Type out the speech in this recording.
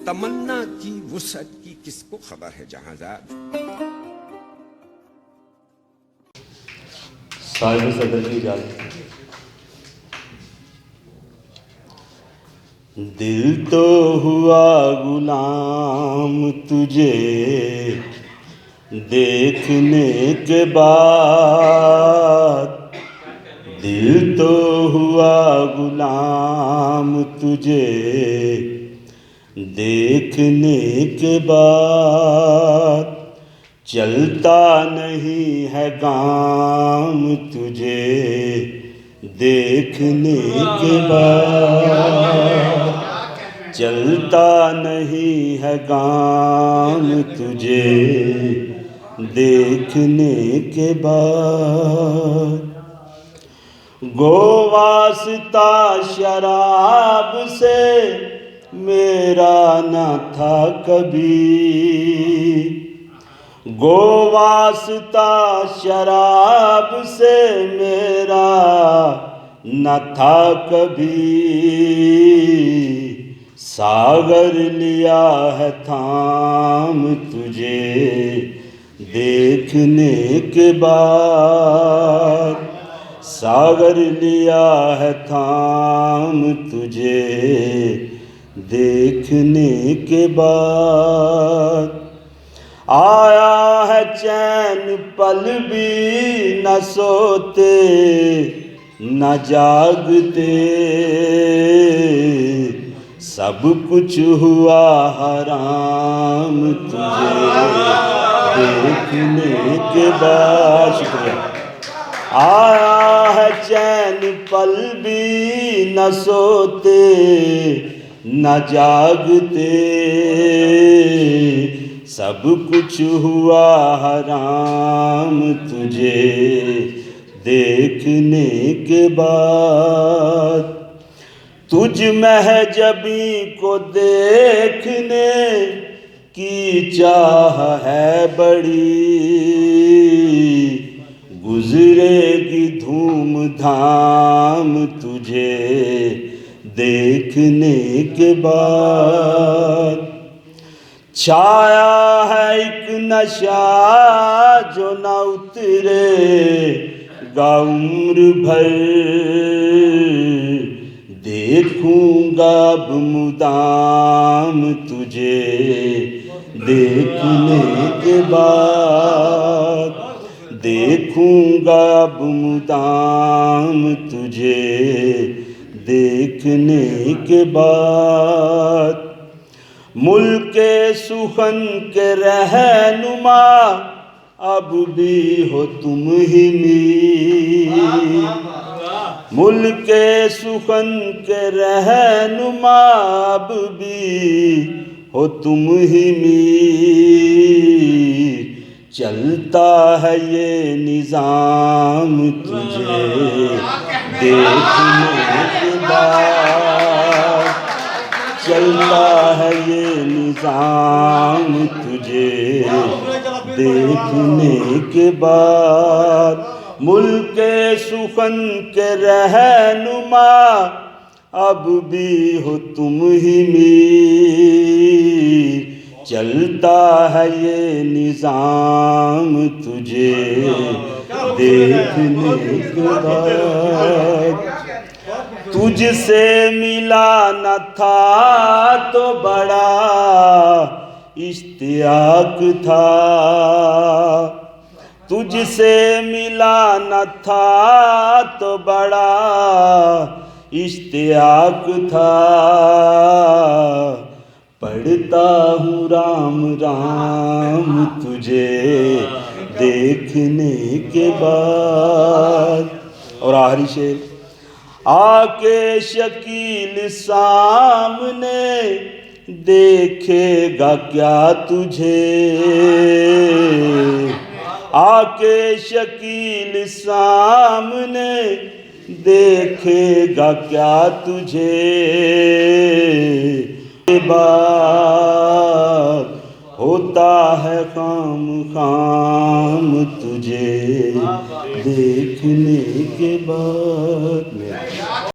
तमन्ना की वुसअत की किसको खबर है जहांज़ाद। साहिब सदर की इजाज़त। दिल तो हुआ गुलाम तुझे देखने के बाद, दिल तो हुआ गुलाम तुझे देखने के बाद, चलता नहीं है काम तुझे देखने के बाद, चलता नहीं है काम तुझे देखने के बाद। गो वास्ता शराब से मेरा न था कभी, गो वास्ता शराब से मेरा न था कभी, सागर लिया है थाम तुझे देखने के बाद, सागर लिया है थाम तुझे देखने के बाद। आया है चैन पल भी न सोते न जागते, सब कुछ हुआ हराम तुझे देखने के बाद। शुक्रिया। आया है चैन पल भी न सोते न जागते, सब कुछ हुआ हराम तुझे देखने के बाद। तुझ महजबी को देखने की चाह है बड़ी, गुजरेगी धूम धाम तुझे देखने के बाद। छाया है एक नशा जो न उतरेगा उम्र भर, देखूंगा अब मुदाम तुझे देखने के बाद, देखूंगा अब मुदाम तुझे देखने के बाद। मुल्के सुखन के रहनुमा अब भी हो तुम ही मीर, मुल्के सुखन के रहनुमा अब भी हो तुम ही मीर, चलता है ये निज़ाम तुझे देखने के बाद, चलता है ये निज़ाम तुझे देखने के बाद। मुल्के सुखन के रहनुमा अब भी हो तुम ही मीर, चलता है ये निज़ाम तुझे देखने के बाद। तुझसे मिला न था तो बड़ा इश्तियाक था, तुझसे मिला न था तो बड़ा इश्तियाक था, पढ़ता हूँ राम राम तुझे देखने के बाद। और आखिरी शेर, आके शकील सामने देखेगा क्या तुझे, आके शकील सामने देखेगा क्या तुझे, बात होता है काम काम तुझे देखने के बाद।